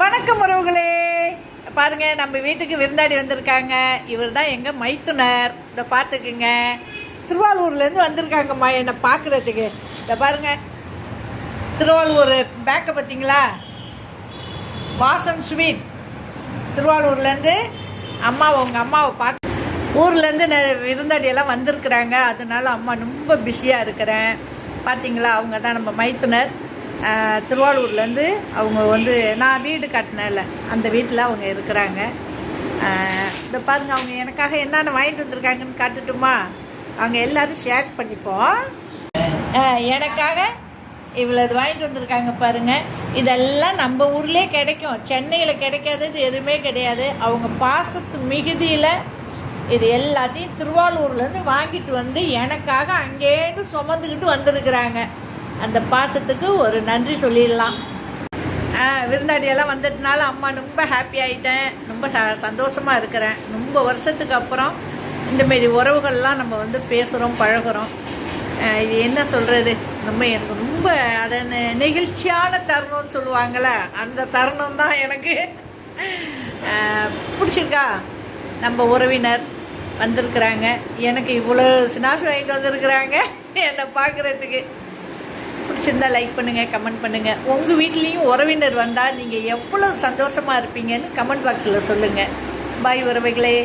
வணக்கம் உறவுகளே. பாருங்க, நம்ம வீட்டுக்கு விருந்தாடி வந்திருக்காங்க. இவர் தான் எங்கள் மைத்துனர். இதை பார்த்துக்குங்க. திருவாரூர்லேருந்து வந்திருக்காங்கம்மா என்னை பார்க்குறதுக்கு. இதை பாருங்க, திருவாரூர் பேக்கை பார்த்தீங்களா? வாசன் ஸ்வீட் திருவாரூர்லேருந்து உங்கள் அம்மாவை பார்க்க ஊர்லேருந்து விருந்தாடியெல்லாம் வந்திருக்கிறாங்க. அதனால அம்மா ரொம்ப பிஸியாக இருக்கிறேன். பார்த்தீங்களா, அவங்க தான் நம்ம மைத்துனர். திருவாரூர்லேருந்து அவங்க நான் வீடு கட்டினேன்ல, அந்த வீட்டில் அவங்க இருக்கிறாங்க. இதை பாருங்க, அவங்க எனக்காக என்னென்ன வாங்கிட்டு வந்திருக்காங்கன்னு காட்டுட்டுமா? அவங்க எல்லோரும் ஷேர் பண்ணிப்போம். எனக்காக இவ்வளவு வாங்கிட்டு வந்திருக்காங்க பாருங்கள். இதெல்லாம் நம்ம ஊர்லேயே கிடைக்கும், சென்னையில் கிடைக்காதது எதுவுமே கிடையாது. அவங்க பாசத்து மிகுதியில் இது எல்லாத்தையும் திருவாரூர்லேருந்து வாங்கிட்டு வந்து எனக்காக அங்கேட்டு சுமந்துக்கிட்டு வந்திருக்கிறாங்க. அந்த பாசத்துக்கு ஒரு நன்றி சொல்லிடலாம். விருந்தாடியெல்லாம் வந்ததுனால அம்மா ரொம்ப ஹாப்பி ஆகிட்டேன். ரொம்ப சந்தோஷமாக இருக்கிறேன். ரொம்ப வருஷத்துக்கு அப்புறம் இந்தமாரி உறவுகள்லாம் நம்ம பேசுகிறோம், பழகிறோம். இது என்ன சொல்கிறது, எனக்கு ரொம்ப அதை நெகிழ்ச்சியான தருணம்னு சொல்லுவாங்கள்ல, அந்த தருணம் தான் எனக்கு பிடிச்சிருக்கா. நம்ம உறவினர் வந்திருக்கிறாங்க, எனக்கு இவ்வளோ ஸ்நாக்ஸ் வாங்கிட்டு வந்திருக்கிறாங்க என்னை பார்க்குறதுக்கு. பிடிச்சிருந்தா லைக் பண்ணுங்கள், கமெண்ட் பண்ணுங்கள். உங்கள் வீட்லேயும் உறவினர் வந்தால் நீங்கள் எவ்வளோ சந்தோஷமாக இருப்பீங்கன்னு கமெண்ட் பாக்ஸில் சொல்லுங்கள். பாய் உறவுகளே.